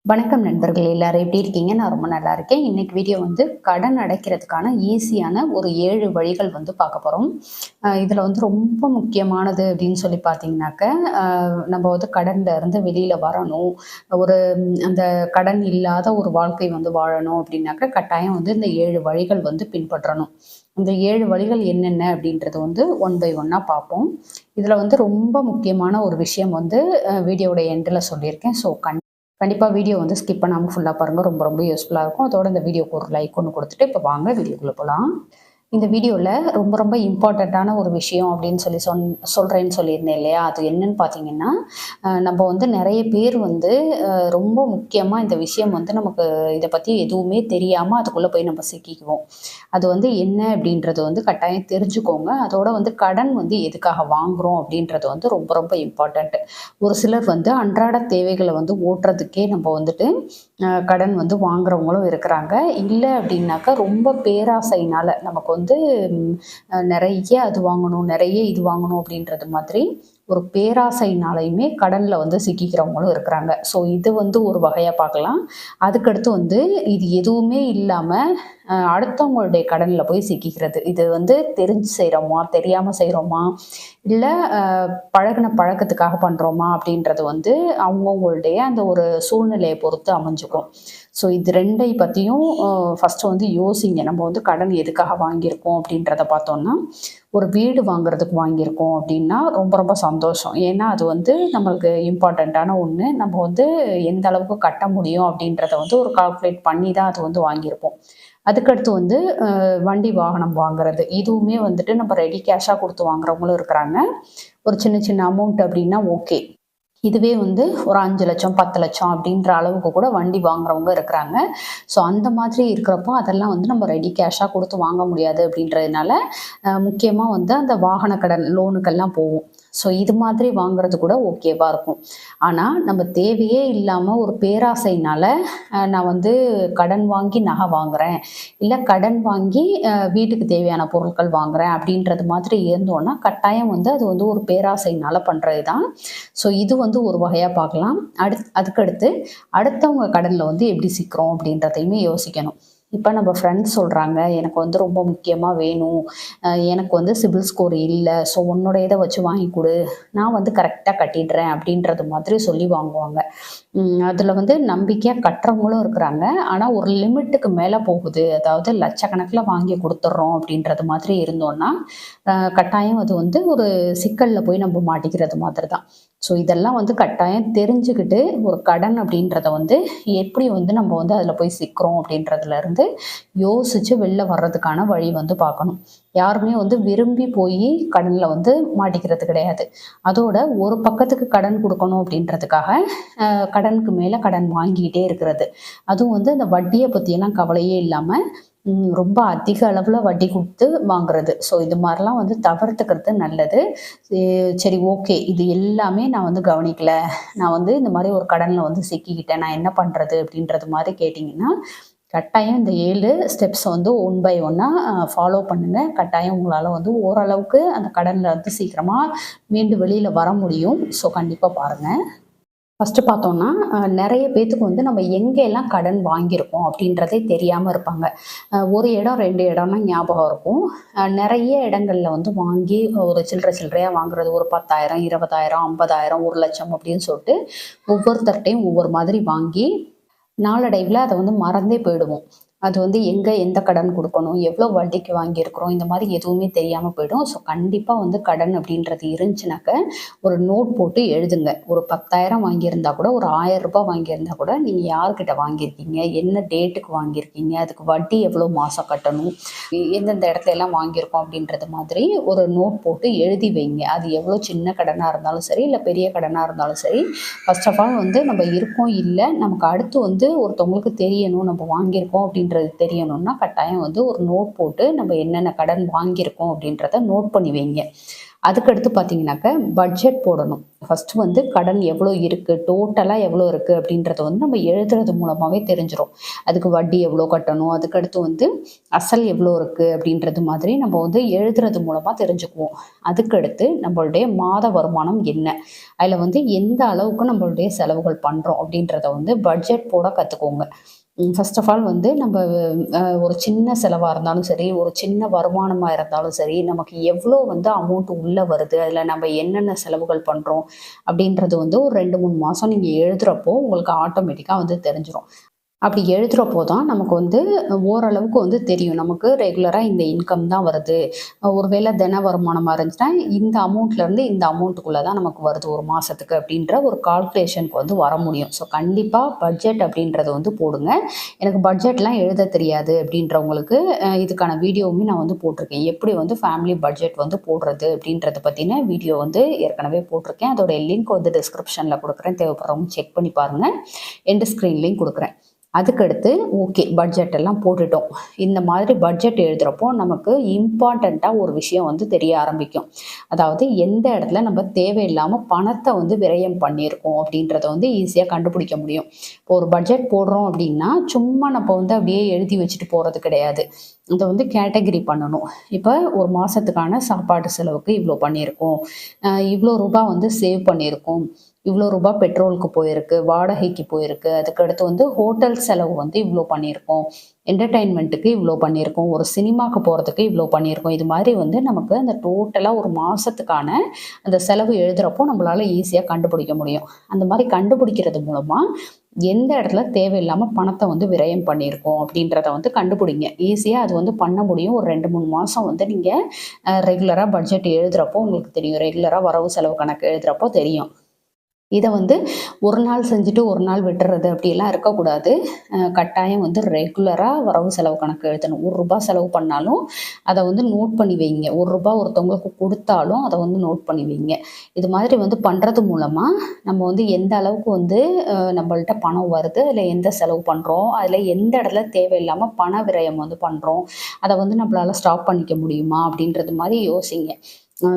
வணக்கம் நண்பர்களே, எல்லாரும் எப்படி இருக்கீங்க? நான் ரொம்ப நல்லா இருக்கேன். இன்னைக்கு வீடியோ வந்து கடன் அடைக்கிறதுக்கான ஈஸியான ஒரு 7 வழிகள் வந்து பார்க்க போறோம். இதுல வந்து ரொம்ப முக்கியமானது அப்படின்னு சொல்லி பார்த்தீங்கன்னாக்க, அ நம்ம வந்து கடன்ல இருந்து வெளியில வரணும். ஒரு அந்த கடன் இல்லாத ஒரு வாழ்க்கை வந்து வாழணும் அப்படின்னாக்க, கட்டாயம் வந்து இந்த 7 வழிகள் வந்து பின்பற்றணும். இந்த 7 வழிகள் என்னென்ன அப்படின்றத வந்து ஒன் பை ஒன்னா பார்ப்போம். இதுல வந்து ரொம்ப முக்கியமான ஒரு விஷயம் வந்து வீடியோவோட எண்டுல சொல்லியிருக்கேன். ஸோ கண்டிப்பா வீடியோ வந்து ஸ்கிப் பண்ணாம ஃபுல்லா பாருங்க. ரொம்ப ரொம்ப யூஸ்ஃபுல்லா இருக்கும். அதோட இந்த வீடியோக்கு ஒரு லைக் ஒண்ணு குடுத்துட்டு, இப்ப வாங்க வீடியோக்குள்ள போலாம். இந்த வீடியோல ரொம்ப ரொம்ப இம்பார்ட்டன்ட்டான ஒரு விஷயம் அப்படின்னு சொல்றேன்னு சொல்லியிருந்தேன் இல்லையா? அது என்னன்னு பார்த்தீங்கன்னா, நம்ம வந்து நெறைய பேர் வந்து ரொம்ப முக்கியமா இந்த விஷயம் வந்து நமக்கு இத பத்தி எதுவுமே தெரியாம அதுக்குள்ள போய் நம்ம சிக்கிக்குவோம். அது வந்து என்ன அப்படின்றது வந்து கட்டாயம் தெரிஞ்சுக்கோங்க. அதோட வந்து கடன் வந்து எதுக்காக வாங்குறோம் அப்படின்றது வந்து ரொம்ப ரொம்ப இம்பார்ட்டன்ட். ஒரு சிலர் வந்து அன்றாட தேவைகள வந்து ஓட்டுறதுக்கே நம்ம வந்துட்டு கடன் வந்து வாங்குறவங்களும் இருக்கிறாங்க. இல்ல அப்படின்னாக்கா ரொம்ப பேராசையினால நமக்கு வந்து நெறைய அது வாங்கணும், நெறைய இது வாங்கணும் அப்படின்றது மாதிரி ஒரு பேராசையினாலயுமே கடன்ல வந்து சிக்கிக்கிறவங்களும் இருக்கிறாங்க. ஸோ இது வந்து ஒரு வகையா பார்க்கலாம். அதுக்கடுத்து வந்து இது எதுவுமே இல்லாம அடுத்தவங்களுடைய கடன்ல போய் சிக்கிக்கிறது. இது வந்து தெரிஞ்சு செய்றோமா? தெரியாம செய்றோமா? இல்ல பழகுன பழக்கத்துக்காக பண்றோமா? அப்படின்றது வந்து அவங்கவங்களுடைய அந்த ஒரு சூழ்நிலைய பொறுத்து அமைஞ்சுக்கும். ஸோ இது 2 பத்தியும் ஃபர்ஸ்ட்டு வந்து யோசிங்க. நம்ம வந்து கடன் எதுக்காக வாங்கியிருக்கோம் அப்படின்றத பார்த்தோம்னா, ஒரு வீடு வாங்குறதுக்கு வாங்கியிருக்கோம் அப்படின்னா ரொம்ப ரொம்ப சந்தோஷம். ஏன்னா அது வந்து நம்மளுக்கு இம்பார்ட்டன்ட்டான ஒண்ணு. நம்ம வந்து எந்த அளவுக்கு கட்ட முடியும் அப்படின்றத வந்து ஒரு கால்குலேட் பண்ணி தான் அது வந்து வாங்கியிருப்போம். அதுக்கடுத்து வந்து வண்டி வாகனம் வாங்குறது. இதுவுமே வந்துட்டு நம்ம ரெடி கேஷா குடுத்து வாங்குறவங்களும் இருக்கிறாங்க. ஒரு சின்ன சின்ன அமௌண்ட் அப்படின்னா ஓகே. இதுவே வந்து ஒரு 5,00,000 10,00,000 அப்படின்ற அளவுக்கு கூட வண்டி வாங்குறவங்க இருக்கிறாங்க. ஸோ அந்த மாதிரி இருக்கிறப்போ அதெல்லாம் வந்து நம்ம ரெடி கேஷா குடுத்து வாங்க முடியாது அப்படின்றதுனால, முக்கியமா வந்து அந்த வாகன கடன் லோனுக்கெல்லாம் போவோம். ஸோ இது மாதிரி வாங்குறது கூட ஓகேவா இருக்கும். ஆனா, நம்ம தேவையே இல்லாம ஒரு பேராசையினால, நான் வந்து கடன் வாங்கி நகை வாங்குறேன், இல்ல கடன் வாங்கி வீட்டுக்கு தேவையான பொருட்கள் வாங்குறேன் அப்படின்றது மாதிரி இருந்தோம்னா, கட்டாயம் வந்து அது வந்து ஒரு பேராசையினால பண்றது தான். ஸோ இது வந்து ஒரு வகையா பார்க்கலாம். அதுக்கடுத்து அடுத்தவங்க கடன்ல வந்து எப்படி சிக்குறோம் அப்படின்றதையுமே யோசிக்கணும். இப்ப நம்ம ஃப்ரெண்ட்ஸ் சொல்றாங்க, "எனக்கு வந்து ரொம்ப முக்கியமா வேணும். எனக்கு வந்து சிபில் ஸ்கோர் இல்ல. ஸோ உன்னோட இத வச்சு வாங்கி குடு. நான் வந்து கரெக்ட்டா கட்டிடுறேன்." அப்படின்றது மாதிரி சொல்லி வாங்குவாங்க. அதில வந்து நம்பிக்கையா கட்டுறவங்களும் இருக்கிறாங்க. ஆனா ஒரு லிமிட்டுக்கு மேல போகுது. அதாவது லட்சக்கணக்கில வாங்கி குடுத்துடுறோம் அப்படின்றது மாதிரி இருந்தோம்னா, கட்டாயம் அது வந்து ஒரு சிக்கல்ல போய் நம்ம மாட்டிக்கிறது மாதிரி தான். ஸோ இதெல்லாம் வந்து கட்டாயம் தெரிஞ்சுக்கிட்டு, ஒரு கடன் அப்படின்றத வந்து எப்படி வந்து நம்ம வந்து அதில போய் சிக்குறோம் அப்படின்றதுலருந்து யோசிச்சு வெளில வர்றதுக்கான வழி வந்து பார்க்கணும். யாருமே வந்து விரும்பி போயி கடன்ல வந்து மாட்டிக்கிறது கிடையாது. அதோட ஒரு பக்கத்துக்கு கடன் குடுக்கணும் அப்படின்றதுக்காக, கடனுக்கு மேல கடன் வாங்கிக்கிட்டே இருக்கிறது. அதுவும் வந்து அந்த வட்டிய பத்தியெல்லாம் கவலையே இல்லாம, ரொம்ப அதிக அளவுல வட்டி குடுத்து வாங்குறது. ஸோ இது மாரிலாம் வந்து தவிர்த்துக்கிறது நல்லது. சே சரி ஓகே. இது எல்லாமே நான் வந்து கவனிக்கல. நான் வந்து இந்த மாரி ஒரு கடன்ல வந்து சிக்கிக்கிட்டேன். நான் என்ன பண்றது? அப்படின்றது மாரி கேட்டீங்கன்னா, கட்டாயம் இந்த 7 ஸ்டெப்ஸ் வந்து ஒன் பை ஒன்னா ஃபாலோ பண்ணுங்க. கட்டாயம் உங்களால வந்து ஓரளவுக்கு அந்த கடன்ல வந்து சீக்கிரமா மீண்டு வெளியில வர முடியும். ஸோ கண்டிப்பா பாருங்க. ஃபர்ஸ்ட்டு பார்த்தோம்னா, நெறைய பேத்துக்கு வந்து நம்ம எங்கெல்லாம் கடன் வாங்கியிருக்கோம் அப்படின்றதே தெரியாம இருப்பாங்க. 1 இடம், 2 இடம்னா ஞாபகம் இருக்கும். நெறைய இடங்கள்ல வந்து வாங்கி ஒரு சில்லற சில்லறையா வாங்குறது. ஒரு 10,000, 20,000, 50,000, 1,00,000 அப்படின்னு சொல்லிட்டு ஒவ்வொருத்தர்ட்டயும் ஒவ்வொரு மாதிரி வாங்கி, நாளடைவுல அத வந்து மறந்தே போயிடுவோம். அது வந்து எங்க எந்த கடன் குடுக்கணும்? எவ்வளோ வட்டிக்கு வாங்கியிருக்கிறோம்? இந்த மாரி எதுவுமே தெரியாம போயிடும். ஸோ கண்டிப்பா வந்து கடன் அப்படின்றது இருந்துச்சுனாக்க, ஒரு நோட் போட்டு எழுதுங்க. ஒரு 10,000 வாங்கியிருந்தா கூட, ஒரு ரூ. 1,000 வாங்கியிருந்தா கூட, நீங்க யார்கிட்ட வாங்கியிருக்கீங்க? என்ன டேட்டுக்கு வாங்கியிருக்கீங்க? அதுக்கு வட்டி எவ்வளோ மாசம் கட்டணும்? எந்தெந்த இடத்துல எல்லாம் வாங்கியிருக்கோம்? அப்படின்றது மாதிரி ஒரு நோட் போட்டு எழுதி வைங்க. அது எவ்வளோ சின்ன கடனா இருந்தாலும் சரி, இல்ல பெரிய கடனா இருந்தாலும் சரி, ஃபர்ஸ்ட் ஆஃப் ஆல் வந்து நம்ம இருக்கோம், இல்ல நமக்கு அடுத்து வந்து ஒருத்தவங்களுக்கு தெரியணும், நம்ம வாங்கியிருக்கோம் அப்படின்றது தெரியணும்னா, கட்டாயம் வந்து ஒரு நோட் போட்டு நம்ம என்னென்ன கடன் வாங்கியிருக்கோம் அப்படின்றத நோட் பண்ணி வைங்க. அதுக்கடுத்து பார்த்தீங்கன்னாக்க பட்ஜெட் போடணும். ஃபர்ஸ்ட் வந்து கடன் எவ்வளோ இருக்கு, டோட்டலா எவ்வளோ இருக்கு அப்படின்றத வந்து நம்ம எழுதுறது மூலமாவே தெரிஞ்சிரும். அதுக்கு வட்டி எவ்வளோ கட்டணும், அதுக்கடுத்து வந்து அசல் எவ்வளோ இருக்கு அப்படின்றது மாதிரி நம்ம வந்து எழுதுறது மூலமா தெரிஞ்சுக்குவோம். அதுக்கடுத்து நம்மளுடைய மாத வருமானம் என்ன? அதில வந்து எந்த அளவுக்கு நம்மளுடைய செலவுகள் பண்றோம் அப்படின்றத வந்து பட்ஜெட் போட கத்துக்கோங்க. ஃபர்ஸ்ட் ஆஃப் ஆல் வந்து நம்ம ஒரு சின்ன செலவா இருந்தாலும் சரி, ஒரு சின்ன வருமானமா இருந்தாலும் சரி, நமக்கு எவ்வளோ வந்து அமௌண்ட் உள்ள வருது, அதில நம்ம என்னென்ன செலவுகள் பண்றோம் அப்படின்றது வந்து ஒரு 2, 3 மாசம் நீங்க எழுதுறப்போ உங்களுக்கு ஆட்டோமேட்டிக்கா வந்து தெரிஞ்சிரும். அப்படி எழுதுறப்போ தான் நமக்கு வந்து ஓரளவுக்கு வந்து தெரியும். நமக்கு ரெகுலரா இந்த இன்கம் தான் வருது. ஒருவேளை தின வருமானமா இருந்துச்சுன்னா, இந்த அமௌண்ட்லேருந்து இந்த அமௌண்ட்டுக்குள்ள தான் நமக்கு வருது ஒரு மாசத்துக்கு அப்படின்ற ஒரு கால்குலேஷனுக்கு வந்து வர முடியும். ஸோ கண்டிப்பா பட்ஜெட் அப்படின்றத வந்து போடுங்க. எனக்கு பட்ஜெட்லாம் எழுத தெரியாது அப்படின்றவங்களுக்கு இதுக்கான வீடியோவுமே நான் வந்து போட்டிருக்கேன். எப்படி வந்து ஃபேமிலி பட்ஜெட் வந்து போடுறது அப்படின்றத பத்தின வீடியோ வந்து ஏற்கனவே போட்டிருக்கேன். அதோட லிங்க் வந்து டிஸ்கிரிப்ஷன்ல குடுக்குறேன். தேவைப்படுறவங்க செக் பண்ணி பாருங்க. எண்ட் ஸ்க்ரீன்லயும் குடுக்குறேன். அதுக்கடுத்து ஓகே பட்ஜெட் எல்லாம் போட்டுட்டோம். இந்த மாதிரி பட்ஜெட் எழுதுறப்போ நமக்கு இம்பார்ட்டன்ட்டா ஒரு விஷயம் வந்து தெரிய ஆரம்பிக்கும். அதாவது எந்த இடத்துல நம்ம தேவையில்லாம பணத்த வந்து விரயம் பண்ணியிருக்கோம் அப்படின்றத வந்து ஈஸியா கண்டுபிடிக்க முடியும். இப்போ ஒரு பட்ஜெட் போடுறோம் அப்படின்னா, சும்மா நம்ம வந்து அப்படியே எழுதி வச்சுட்டு போறது கிடையாது. இத வந்து கேட்டகரி பண்ணணும். இப்ப ஒரு மாசத்துக்கான சாப்பாட்டு செலவுக்கு இவ்ளோ பண்ணியிருக்கோம். இவ்ளோ ரூபா வந்து சேவ் பண்ணியிருக்கோம். இவ்வளோ ரூபா பெட்ரோலுக்கு போயிருக்கு, வாடகைக்கு போயிருக்கு. அதுக்கடுத்து வந்து ஹோட்டல் செலவு வந்து இவ்வளோ பண்ணியிருக்கோம். என்டர்டெயின்மெண்ட்டுக்கு இவ்வளோ பண்ணியிருக்கோம். ஒரு சினிமாக்கு போறதுக்கு இவ்வளோ பண்ணியிருக்கோம். இது மாதிரி வந்து நமக்கு அந்த டோட்டலா ஒரு மாசத்துக்கான அந்த செலவு எழுதுறப்போ நம்மளால ஈஸியா கண்டுபிடிக்க முடியும். அந்த மாரி கண்டுபிடிக்கிறது மூலமா எந்த இடத்துல தேவையில்லாம பணத்த வந்து விரயம் பண்ணியிருக்கோம் அப்படின்றத வந்து கண்டுபிடிங்க. ஈஸியா அது வந்து பண்ண முடியும். ஒரு 2, 3 மாசம் வந்து நீங்க ரெகுலரா பட்ஜெட் எழுதுறப்போ உங்களுக்கு தெரியும். ரெகுலரா வரவு செலவு கணக்கு எழுதுறப்போ தெரியும். இத வந்து ஒரு நாள் செஞ்சுட்டு ஒரு நாள் விட்டுறது அப்படிலாம் இருக்கக்கூடாது. கட்டாயம் வந்து ரெகுலரா வரவு செலவு கணக்கு எழுதணும். ரூ. 1 செலவு பண்ணாலும் அத வந்து நோட் பண்ணி வைங்க. ரூ. 1 ஒருத்தவங்களுக்கு குடுத்தாலும் அத வந்து நோட் பண்ணி வைங்க. இது மாதிரி வந்து பண்றது மூலமா நம்ம வந்து எந்த அளவுக்கு வந்து நம்மள்ட்ட பணம் வருது, அதில எந்த செலவு பண்றோம், அதில எந்த இடத்துல தேவையில்லாம பண விரயம் வந்து பண்றோம், அத வந்து நம்மளால ஸ்டாப் பண்ணிக்க முடியுமா அப்படின்றது மாரி யோசிங்க.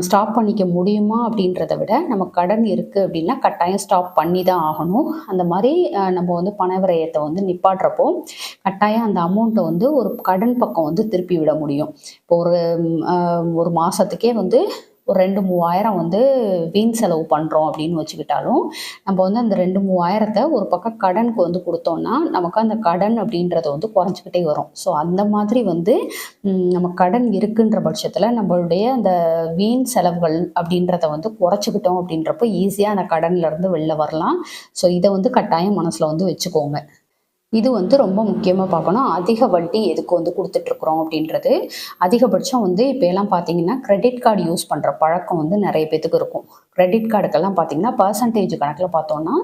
ஸ்டாப் பண்ணிக்க முடியுமா அப்படின்றத விட, நம்ம கடன் இருக்கு அப்படின்னா, கட்டாயம் ஸ்டாப் பண்ணி தான் ஆகணும். அந்த மாரி நம்ம வந்து பண விரயத்த வந்து நிப்பாட்டுறப்போ, கட்டாயம் அந்த அமௌண்ட்ட வந்து ஒரு கடன் பக்கம் வந்து திருப்பி விட முடியும். இப்போ ஒரு அ ஒரு மாசத்துக்கே வந்து ஒரு 2, 3000 வந்து வீண் செலவு பண்றோம் அப்படின்னு வச்சுக்கிட்டாலும், நம்ம வந்து அந்த 2, 3000த்த ஒரு பக்கம் கடனுக்கு வந்து குடுத்தோம்னா, நமக்கு அந்த கடன் அப்படின்றது வந்து குறைஞ்சுக்கிட்டே வரும். ஸோ அந்த மாதிரி வந்து நம்ம கடன் இருக்குன்ற பட்சத்தில நம்மளுடைய அந்த வீண் செலவுகள் அப்படின்றத வந்து குறைச்சுக்கிட்டோம் அப்படின்றப்போ ஈஸியா அந்த கடன்லேருந்து வெளில வரலாம். ஸோ இத வந்து கட்டாயம் மனசுல வந்து வச்சுக்கோங்க. இது வந்து ரொம்ப முக்கியமா பார்க்கணும். அதிக வட்டி எதுக்கு வந்து குடுத்துட்ருக்குறோம் அப்படின்றது. அதிகபட்சம் வந்து இப்ப எல்லாம் பார்த்தீங்கன்னா, கிரெடிட் கார்டு யூஸ் பண்ற பழக்கம் வந்து நெறைய பேத்துக்கு இருக்கும். கிரெடிட் கார்டுக்கெல்லாம் பார்த்தீங்கன்னா, பெர்சன்டேஜ் கணக்குல பார்த்தோம்னா,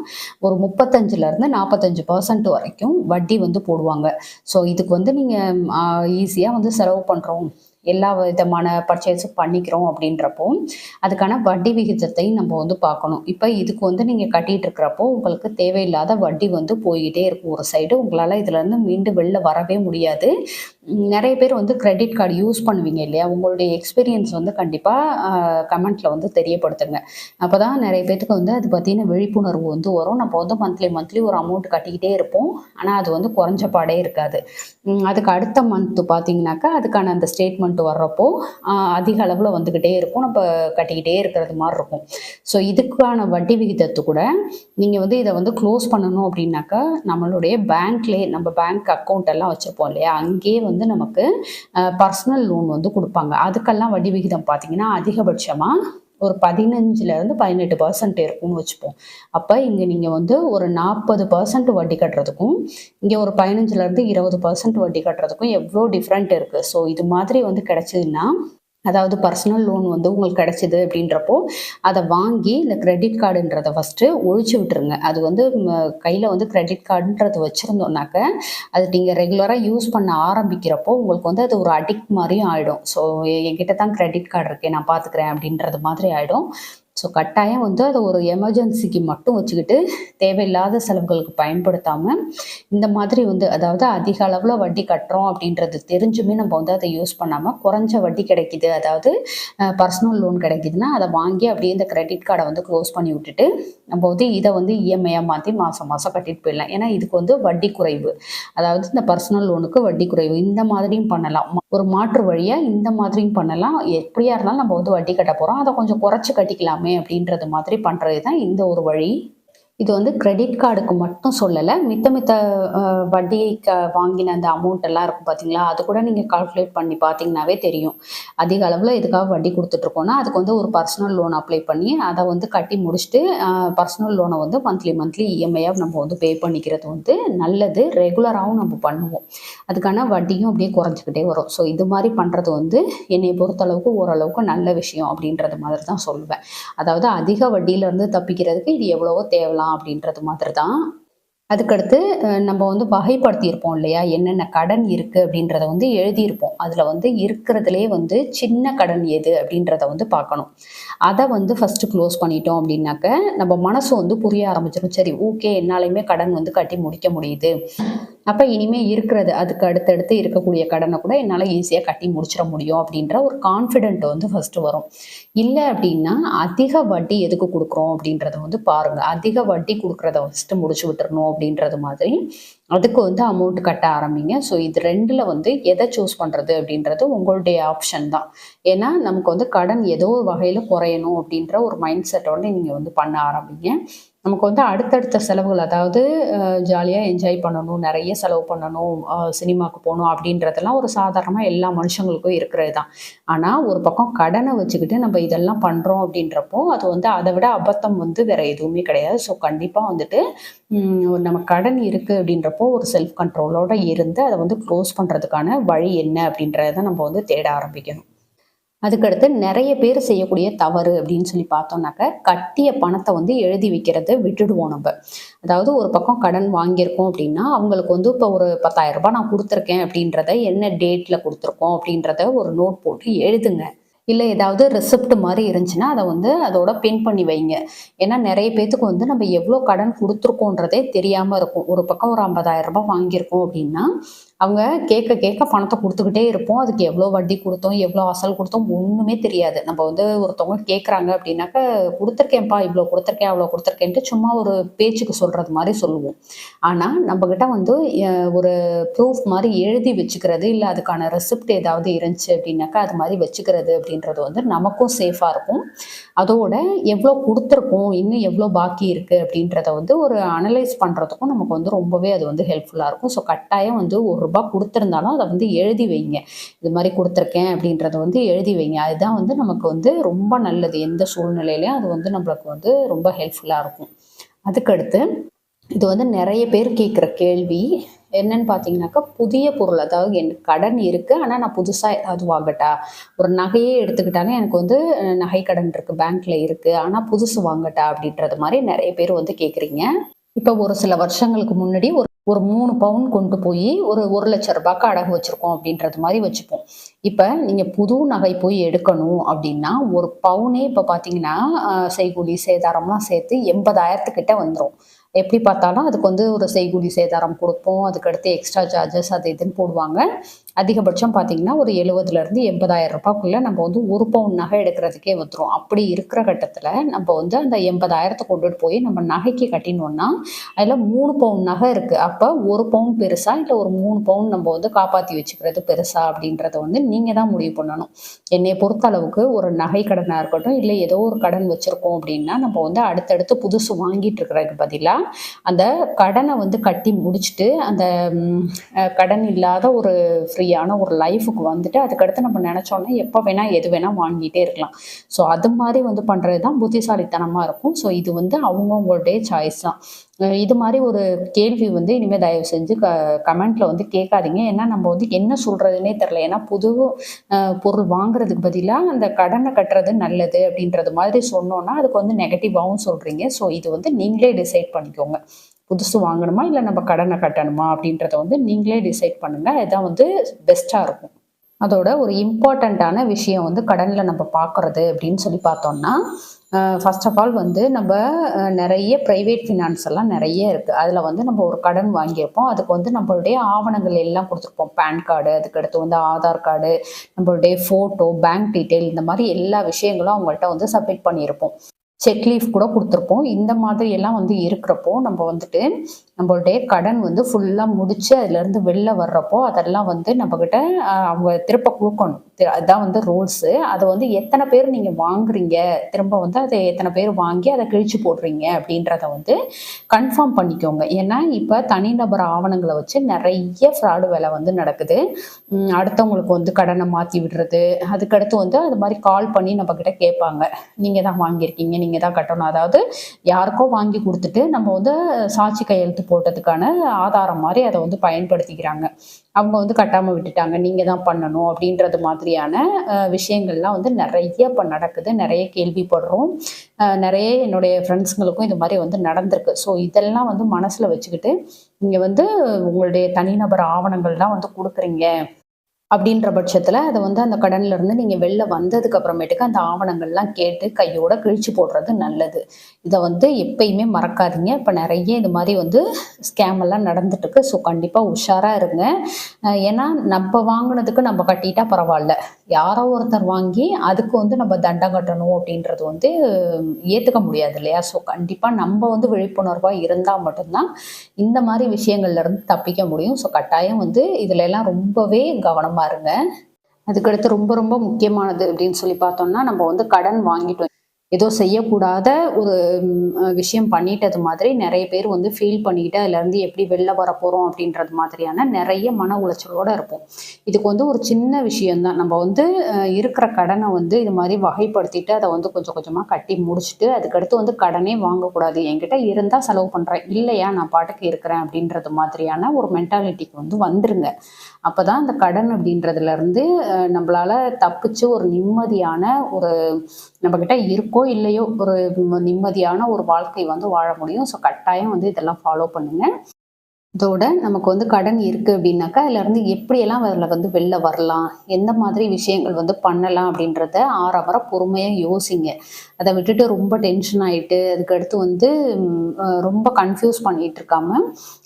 ஒரு 35லருந்து 45% வரைக்கும் வட்டி வந்து போடுவாங்க. ஸோ இதுக்கு வந்து நீங்க ஈஸியா வந்து செலவு பண்றோம். எல்லா விதமான பர்ச்சேஸும் பண்ணிக்கிறோம் அப்படின்றப்போ, அதுக்கான வட்டி விகிதத்தையும் நம்ம வந்து பார்க்கணும். இப்ப இதுக்கு வந்து நீங்க கட்டிட்டு இருக்கிறப்போ, உங்களுக்கு தேவையில்லாத வட்டி வந்து போய்க்கிட்டே இருக்கும் ஒரு சைடு. உங்களால இதுலருந்து மீண்டு வெளில வரவே முடியாது. நெறைய பேர் வந்து கிரெடிட் கார்டு யூஸ் பண்ணுவீங்க இல்லையா? உங்களுடைய எக்ஸ்பீரியன்ஸ் வந்து கண்டிப்பா அ கமெண்ட்ல வந்து தெரியப்படுத்துங்க. அப்பதான் நெறைய பேத்துக்கு வந்து அது பத்தின விழிப்புணர்வு வந்து வரும். நம்ம வந்து மந்த்லி ஒரு அமௌண்ட் கட்டிக்கிட்டே இருப்போம். ஆனா அது வந்து குறைஞ்ச பாடே இருக்காது. அதுக்கு அடுத்த மந்த் பார்த்தீங்கன்னாக்கா, அதுக்கான அந்த ஸ்டேட்மெண்ட் வர்றப்போ, அதிக அளவுல வந்துகிட்டே இருக்கும். நம்ம கட்டிக்கிட்டே இருக்கிறது மாரி இருக்கும். ஸோ இதுக்கான வட்டி விகிதத்த கூட நீங்க வந்து இத வந்து க்ளோஸ் பண்ணணும் அப்படின்னாக்கா, நம்மளுடைய பேங்க்லயே நம்ம பேங்க் அக்கவுண்ட் எல்லாம் வச்சிருப்போம் இல்லையா? அங்கேயே வந்து நமக்கு பர்சனல் லோன் வந்து குடுப்பாங்க. அதுக்கெல்லாம் வட்டி விகிதம் பார்த்தீங்கன்னா, அதிகபட்சமா ஒரு 15லருந்து 18% இருக்கும்னு வச்சுப்போம். அப்ப இங்க நீங்க வந்து ஒரு 40% வட்டி கட்டுறதுக்கும், இங்க ஒரு 15லருந்து 20% வட்டி கட்டுறதுக்கும் எவ்ளோ டிஃபரெண்ட் இருக்கு. ஸோ இது மாதிரி வந்து கிடைச்சதுன்னா, அதாவது பர்சனல் லோன் வந்து உங்களுக்கு கிடைச்சது அப்படின்றப்போ, அத வாங்கி இந்த கிரெடிட் கார்டுன்றத ஃபர்ஸ்ட்டு ஒழிச்சு விட்டுருங்க. அது வந்து கையில வந்து கிரெடிட் கார்டுன்றது வச்சிருந்தோம்னாக்க, அது நீங்க ரெகுலரா யூஸ் பண்ண ஆரம்பிக்கிறப்போ, உங்களுக்கு வந்து அது ஒரு அடிக்ட் மாரியும் ஆயிடும். ஸோ என்கிட்ட தான் கிரெடிட் கார்டு இருக்கே நான் பார்த்துக்கிறேன் அப்படின்றது மாதிரி ஆயிடும். ஸோ கட்டாயம் வந்து அதை ஒரு எமர்ஜென்சிக்கு மட்டும் வச்சுக்கிட்டு தேவையில்லாத செலவுகளுக்கு பயன்படுத்தாமல் இந்த மாதிரி வந்து அதாவது அதிக அளவில் வட்டி கட்டுறோம் அப்படின்றது தெரிஞ்சுமே நம்ம வந்து அதை யூஸ் பண்ணாமல் குறைஞ்ச வட்டி கிடைக்குது, அதாவது பர்சனல் லோன் கிடைக்குதுன்னா அதை வாங்கி அப்படியே இந்த கிரெடிட் கார்டை வந்து க்ளோஸ் பண்ணி விட்டுட்டு நம்ம வந்து இதை வந்து இஎம்ஐயாக மாற்றி மாதம் மாதம் கட்டிட்டு போயிடலாம். ஏன்னா இதுக்கு வந்து வட்டி குறைவு, அதாவது இந்த பர்சனல் லோனுக்கு வட்டி குறைவு. இந்த மாதிரியும் பண்ணலாம், ஒரு மாற்று வழியாக இந்த மாதிரியும் பண்ணலாம். எப்படியா இருந்தாலும் நம்ம வந்து வட்டி கட்ட போகிறோம், அதை கொஞ்சம் குறைச்சி கட்டிக்கலாமே அப்படின்றது மாதிரி பண்ணுறது தான் இந்த ஒரு வழி. இது வந்து கிரெடிட் கார்டுக்கு மட்டும் சொல்லலை, மித்த வட்டி வாங்கின அந்த அமௌண்ட் எல்லாம் இருக்கும் பார்த்தீங்களா, அது கூட நீங்கள் கால்குலேட் பண்ணி பார்த்தீங்கன்னாவே தெரியும். அதிக அளவில் இதுக்காக வட்டி கொடுத்துட்ருக்கோன்னா அதுக்கு வந்து ஒரு பர்சனல் லோன் அப்ளை பண்ணி அதை வந்து கட்டி முடிச்சுட்டு பர்சனல் லோனை வந்து மந்த்லி இஎம்ஐயாக நம்ம வந்து பே பண்ணிக்கிறது வந்து நல்லது. ரெகுலராகவும் நம்ம பண்ணுவோம், அதுக்கான வட்டியும் அப்படியே குறைஞ்சிக்கிட்டே வரும். ஸோ இது மாதிரி பண்ணுறது வந்து என்னை பொறுத்தளவுக்கு ஓரளவுக்கு நல்ல விஷயம் அப்படின்றது மாதிரி தான் சொல்லுவேன். அதாவது அதிக வட்டியிலேருந்து தப்பிக்கிறதுக்கு இது எவ்வளவோ தேவலாம் அப்படின்றது மாதிரி தான். அதுக்கடுத்து நம்ம வந்து வகைப்படுத்தியிருப்போம் இல்லையா, என்னென்ன கடன் இருக்குது அப்படின்றத வந்து எழுதியிருப்போம். அதில் வந்து இருக்கிறதுலே வந்து சின்ன கடன் எது அப்படின்றத வந்து பார்க்கணும். அதை வந்து ஃபஸ்ட்டு க்ளோஸ் பண்ணிட்டோம் அப்படின்னாக்க நம்ம மனசு வந்து புரிய ஆரம்பிச்சிடும். சரி, ஓகே, என்னாலையுமே கடன் வந்து கட்டி முடிக்க முடியுது, அப்போ இனிமேல் இருக்கிறது அதுக்கு அடுத்தடுத்து இருக்கக்கூடிய கடனை கூட என்னால் ஈஸியாக கட்டி முடிச்சிட முடியும் அப்படின்ற ஒரு கான்ஃபிடென்ட் வந்து ஃபஸ்ட்டு வரும். இல்லை அப்படின்னா அதிக வட்டி எதுக்கு கொடுக்குறோம் அப்படின்றத வந்து பாருங்கள். அதிக வட்டி கொடுக்குறத ஃபஸ்ட்டு முடிச்சு விட்டுறணும் அப்படின்றது மாதிரி அதுக்கு வந்து அமௌண்ட் கட்ட ஆரம்பிங்க. ஸோ இது ரெண்டில் வந்து எதை சூஸ் பண்ணுறது அப்படின்றது உங்களுடைய ஆப்ஷன் தான். ஏன்னா நமக்கு வந்து கடன் ஏதோ ஒரு வகையில் குறையணும் அப்படின்ற ஒரு மைண்ட் செட்டோட நீங்கள் வந்து பண்ண ஆரம்பிங்க. நமக்கு வந்து அடுத்தடுத்த செலவுகள், அதாவது ஜாலியாக என்ஜாய் பண்ணணும், நிறைய செலவு பண்ணணும், சினிமாவுக்கு போகணும் அப்படின்றதெல்லாம் ஒரு சாதாரணமாக எல்லா மனுஷங்களுக்கும் இருக்கிறது தான். ஆனால் ஒரு பக்கம் கடனை வச்சுக்கிட்டு நம்ம இதெல்லாம் பண்ணுறோம் அப்படின்றப்போ அது வந்து அதை விட அபத்தம் வந்து வேறு எதுவுமே கிடையாது. ஸோ கண்டிப்பாக வந்துட்டு நம்ம கடன் இருக்குது அப்படின்றப்போ ஒரு செல்ஃப் கண்ட்ரோலோடு இருந்து அதை வந்து க்ளோஸ் பண்ணுறதுக்கான வழி என்ன அப்படின்றத நம்ம வந்து தேட ஆரம்பிக்கணும். அதுக்கடுத்து நிறைய பேர் செய்யக்கூடிய தவறு அப்படின்னு சொல்லி பார்த்தோம்னாக்க, கட்டிய பணத்தை வந்து எழுதி வைக்கிறத விட்டுடுவோம் நம்ம. அதாவது ஒரு பக்கம் கடன் வாங்கியிருக்கோம் அப்படின்னா அவங்களுக்கு வந்து இப்போ ஒரு 10,000 ரூபாய் நான் கொடுத்துருக்கேன் அப்படின்றத, என்ன டேட்டில் கொடுத்துருக்கோம் அப்படின்றத ஒரு நோட் போட்டு எழுதுங்க. இல்லை ஏதாவது ரெசிப்ட் மாதிரி இருந்துச்சுன்னா அதை வந்து அதோட பின் பண்ணி வைங்க. ஏன்னா நிறைய பேத்துக்கு வந்து நம்ம எவ்வளோ கடன் கொடுத்துருக்கோன்றதே தெரியாமல் இருக்கும். ஒரு பக்கம் ஒரு 50,000 ரூபாய் வாங்கியிருக்கோம் அப்படின்னா அவங்க கேட்க கேட்க பணத்தை கொடுத்துக்கிட்டே இருப்போம். அதுக்கு எவ்வளோ வட்டி கொடுத்தோம், எவ்வளோ அசல் கொடுத்தோம் ஒன்றுமே தெரியாது. நம்ம வந்து ஒருத்தவங்க கேட்குறாங்க அப்படின்னாக்கா, கொடுத்துருக்கேன்ப்பா, இவ்வளோ கொடுத்துருக்கேன், அவ்வளோ கொடுத்துருக்கேன்ட்டு சும்மா ஒரு பேச்சுக்கு சொல்கிறது மாதிரி சொல்லுவோம். ஆனால் நம்மக்கிட்ட வந்து ஒரு ப்ரூஃப் மாதிரி எழுதி வச்சுக்கிறது, இல்லை அதுக்கான ரெசிப்ட் ஏதாவது இருந்துச்சு அப்படின்னாக்கா அது மாதிரி வச்சுக்கிறது அப்படின்றது வந்து நமக்கும் சேஃபாக இருக்கும். அதோட எவ்வளோ கொடுத்துருக்கோம், இன்னும் எவ்வளோ பாக்கி இருக்குது அப்படின்றத வந்து ஒரு அனலைஸ் பண்ணுறதுக்கும் நமக்கு வந்து ரொம்பவே அது வந்து ஹெல்ப்ஃபுல்லாக இருக்கும். ஸோ கட்டாயம் வந்து ₹1 கொடுத்துருந்தாலும் அதை வந்து எழுதி வைங்க. இது மாதிரி கொடுத்துருக்கேன் அப்படின்றத வந்து எழுதி வைங்க. அதுதான் வந்து நமக்கு வந்து ரொம்ப நல்லது. எந்த சூழ்நிலையிலையும் அது வந்து நம்மளுக்கு வந்து ரொம்ப ஹெல்ப்ஃபுல்லாக இருக்கும். அதுக்கடுத்து இது வந்து நிறைய பேர் கேட்குற கேள்வி என்னன்னு பார்த்தீங்கன்னாக்கா, புதிய பொருள், அதாவது எனக்கு கடன் இருக்குது ஆனால் நான் புதுசாக ஏதாவது வாங்கட்டா, ஒரு நகையே எடுத்துக்கிட்டாலும் எனக்கு வந்து நகை கடன் இருக்குது, பேங்க்கில் இருக்குது, ஆனால் புதுசு வாங்கட்டா அப்படின்றது மாதிரி நிறைய பேர் வந்து கேட்குறீங்க. இப்போ ஒரு சில வருஷங்களுக்கு முன்னாடி ஒரு 3 பவுன் கொண்டு போய் ஒரு 1,00,000 ரூபாய்க்கு அடகு வச்சுருக்கோம் அப்படின்றது மாதிரி வச்சுப்போம். இப்போ நீங்கள் புது நகை போய் எடுக்கணும் அப்படின்னா ஒரு பவுனே இப்போ பார்த்தீங்கன்னா செய்கூலி சேதாரம்லாம் சேர்த்து 80,000 வந்துடும். எப்படி பார்த்தாலும் அதுக்கு வந்து ஒரு செய்கூலி சேதாரம் கொடுப்போம், அதுக்கடுத்து எக்ஸ்ட்ரா சார்ஜஸ் அது இதுன்னு போடுவாங்க. அதிகபட்சம் பார்த்தீங்கன்னா ஒரு 70,000 80,000 ரூபாய்க்குள்ளே நம்ம வந்து 1 பவுன் நகை எடுக்கிறதுக்கே வந்துடும். அப்படி இருக்கிற கட்டத்தில் நம்ம வந்து அந்த 80,000 கொண்டுட்டு போய் நம்ம நகைக்கு கட்டினோன்னா அதில் 3 பவுன் நகை இருக்குது. அப்போ 1 பவுன் பெருசா இல்லை ஒரு 3 பவுன் நம்ம வந்து காப்பாற்றி வச்சுக்கிறது பெருசா அப்படின்றத வந்து நீங்கள் தான் முடிவு பண்ணணும். என்னை பொறுத்த அளவுக்கு ஒரு நகை கடனாக இருக்கட்டும், இல்லை ஏதோ ஒரு கடன் வச்சுருக்கோம் அப்படின்னா நம்ம வந்து அடுத்தடுத்து புதுசு வாங்கிட்டு இருக்கிறதுக்கு பதிலாக அந்த கடனை வந்து கட்டி முடிச்சுட்டு அந்த கடன் இல்லாத ஒரு ஃப்ரீயான ஒரு லைஃபுக்கு வந்துட்டு அதுக்கடுத்து நம்ம நினச்சோன்னா எப்போ வேணால் எது வேணால் வாங்கிட்டே இருக்கலாம். ஸோ அது மாதிரி வந்து பண்ணுறது தான் புத்திசாலித்தனமாக இருக்கும். ஸோ இது வந்து அவங்கவுங்களுடைய சாய்ஸ் தான். இது மாதிரி ஒரு கேள்வி வந்து இனிமேல் தயவு செஞ்சு கமெண்ட்ல வந்து கேட்காதீங்க. ஏன்னா நம்ம வந்து என்ன சொல்றதுன்னே தெரில. ஏன்னா புது பொருள் வாங்குறதுக்கு பதிலாக அந்த கடனை கட்டுறது நல்லது அப்படின்றது மாதிரி சொன்னோன்னா அதுக்கு வந்து நெகட்டிவாகவும் சொல்கிறீங்க. ஸோ இது வந்து நீங்களே டிசைட் பண்ணிக்கோங்க. புதுசு வாங்கணுமா இல்லை நம்ம கடனை கட்டணுமா அப்படின்றத வந்து நீங்களே டிசைட் பண்ணுங்கள். இதுதான் வந்து பெஸ்ட்டாக இருக்கும். அதோட ஒரு இம்பார்ட்டண்ட்டான விஷயம் வந்து கடனில் நம்ம பார்க்குறது அப்படின்னு சொல்லி பார்த்தோம்னா, ஃபர்ஸ்ட் ஆஃப் ஆல் வந்து நம்ம நிறைய ப்ரைவேட் ஃபினான்ஸ் எல்லாம் நிறைய இருக்குது. அதில் வந்து நம்ம ஒரு கடன் வாங்கியிருப்போம். அதுக்கு வந்து நம்மளுடைய ஆவணங்கள் எல்லாம் கொடுத்துருப்போம். பேன் கார்டு, அதுக்கடுத்து வந்து ஆதார் கார்டு, நம்மளுடைய ஃபோட்டோ, பேங்க் டீட்டெயில், இந்த மாதிரி எல்லா விஷயங்களும் அவங்கள்ட்ட வந்து சப்மிட் பண்ணியிருப்போம். செக் லீஃப் கூட கொடுத்துருப்போம். இந்த மாதிரி எல்லாம் வந்து இருக்கிறப்போ நம்ம வந்துட்டு நம்மளுடைய கடன் வந்து ஃபுல்லாக முடிச்சு அதுலேருந்து வெளில வர்றப்போ அதெல்லாம் வந்து நம்மக்கிட்ட அவங்க திருப்ப கொடுக்கணும். அதுதான் வந்து ரூல்ஸு. அதை வந்து எத்தனை பேர் நீங்கள் வாங்குறீங்க, திரும்ப வந்து அதை எத்தனை பேர் வாங்கி அதை கிழிச்சு போடுறீங்க அப்படின்றத வந்து கன்ஃபார்ம் பண்ணிக்கோங்க. ஏன்னா இப்போ தனிநபர் ஆவணங்களை வச்சு நிறைய ஃப்ராடு வேலை வந்து நடக்குது. அடுத்தவங்களுக்கு வந்து கடனை மாற்றி விடுறது, அதுக்கடுத்து வந்து அது மாதிரி கால் பண்ணி நம்மக்கிட்ட கேட்பாங்க, நீங்கள் தான் வாங்கியிருக்கீங்க, நீங்கள் தான் கட்டணும். அதாவது யாருக்கோ வாங்கி கொடுத்துட்டு நம்ம வந்து சாட்சி கையெழுத்து போட்டதுக்கான ஆதாரம் மாதிரி அதை வந்து பயன்படுத்திக்கிறாங்க. அவங்க வந்து கட்டாமல் விட்டுட்டாங்க, நீங்கள் தான் பண்ணணும் அப்படின்றது மாதிரியான விஷயங்கள்லாம் வந்து நிறைய இப்போ நடக்குது. நிறைய கேள்விப்படுறோம். நிறைய என்னுடைய ஃப்ரெண்ட்ஸுங்களுக்கும் இது மாதிரி வந்து நடந்திருக்கு. ஸோ இதெல்லாம் வந்து மனசில் வச்சுக்கிட்டு நீங்கள் வந்து உங்களுடைய தனிநபர் ஆவணங்கள்லாம் வந்து கொடுக்குறீங்க அப்படின்ற பட்சத்தில் அதை வந்து அந்த கடன்ல இருந்து நீங்கள் வெளில வந்ததுக்கு அப்புறமேட்டுக்கு அந்த ஆவணங்கள்லாம் கேட்டு கையோட கிழிச்சு போடுறது நல்லது. இதை வந்து எப்பயுமே மறக்காதீங்க. இப்போ நிறைய இது மாதிரி வந்து ஸ்கேம் எல்லாம் நடந்துட்டு இருக்கு. ஸோ கண்டிப்பாக உஷாராக இருங்க. ஏன்னா நம்ம வாங்கினதுக்கு நம்ம கட்டிட்டா பரவாயில்ல, யாரோ ஒருத்தர் வாங்கி அதுக்கு வந்து நம்ம தண்டம் கட்டணும் அப்படின்றது வந்து ஏற்றுக்க முடியாது இல்லையா? ஸோ கண்டிப்பாக நம்ம வந்து விழிப்புணர்வாக இருந்தால் மட்டும்தான் இந்த மாதிரி விஷயங்கள்ல இருந்து தப்பிக்க முடியும். ஸோ கட்டாயம் வந்து இதுல எல்லாம் ரொம்பவே கவனமா இருங்க. அதுக்கடுத்து ரொம்ப ரொம்ப முக்கியமானது அப்படின்னு சொல்லி பார்த்தோம்னா, நம்ம வந்து கடன் வாங்கிட்டோம், ஏதோ செய்யக்கூடாத ஒரு விஷயம் பண்ணிட்டது மாதிரி நிறைய பேர் வந்து ஃபீல் பண்ணிக்கிட்டு அதுலேருந்து எப்படி வெளில வர போகிறோம் அப்படின்றது மாதிரியான நிறைய மன உளைச்சலோடு இருப்போம். இதுக்கு வந்து ஒரு சின்ன விஷயம்தான். நம்ம வந்து இருக்கிற கடனை வந்து இது மாதிரி வகைப்படுத்திட்டு அதை வந்து கொஞ்சம் கொஞ்சமாக கட்டி முடிச்சுட்டு அதுக்கடுத்து வந்து கடனே வாங்கக்கூடாது. என்கிட்ட இருந்தால் செலவு பண்ணுறேன், இல்லையா நான் பாட்டுக்கு இருக்கிறேன் அப்படின்றது மாதிரியான ஒரு மென்டாலிட்டிக்கு வந்து வந்துருங்க. அப்போ தான் அந்த கடன் அப்படின்றதுலேருந்து நம்மளால் தப்பிச்சு ஒரு நிம்மதியான ஒரு நம்மக்கிட்ட இருக்கோ இல்லையோ ஒரு நிம்மதியான ஒரு வாழ்க்கை வந்து வாழ முடியும். ஸோ கட்டாயம் வந்து இதெல்லாம் ஃபாலோ பண்ணுங்கள். இதோட நமக்கு வந்து கடன் இருக்குது அப்படின்னாக்கா அதுலேருந்து எப்படியெல்லாம் அதில் வந்து வெளில வரலாம், எந்த மாதிரி விஷயங்கள் வந்து பண்ணலாம் அப்படின்றத ஆறாவர பொறுமையாக யோசிங்க. அதை விட்டுட்டு ரொம்ப டென்ஷன் ஆகிட்டு அதுக்கடுத்து வந்து ரொம்ப கன்ஃபியூஸ் பண்ணிகிட்டு இருக்காம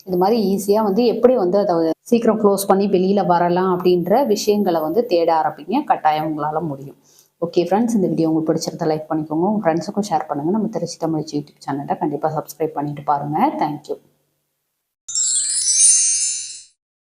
இது மாதிரி ஈஸியாக வந்து எப்படி வந்து அதை சீக்கிரம் க்ளோஸ் பண்ணி வெளியில் வரலாம் அப்படின்ற விஷயங்களை வந்து தேட ஆரம்பிங்க. கட்டாயம் உங்களால் முடியும். ஓகே ஃப்ரெண்ட்ஸ், இந்த வீடியோ உங்களுக்கு பிடிச்சிருந்தா லைக் பண்ணிக்கோங்க, உங்கள் ஃப்ரெண்ட்ஸுக்கும் ஷேர் பண்ணுங்கள். நம்ம திருச்சி தமிழ் யூடியூப் சேனலை கண்டிப்பாக சப்ஸ்கிரைப் பண்ணிட்டு பாருங்கள். தேங்க்யூ.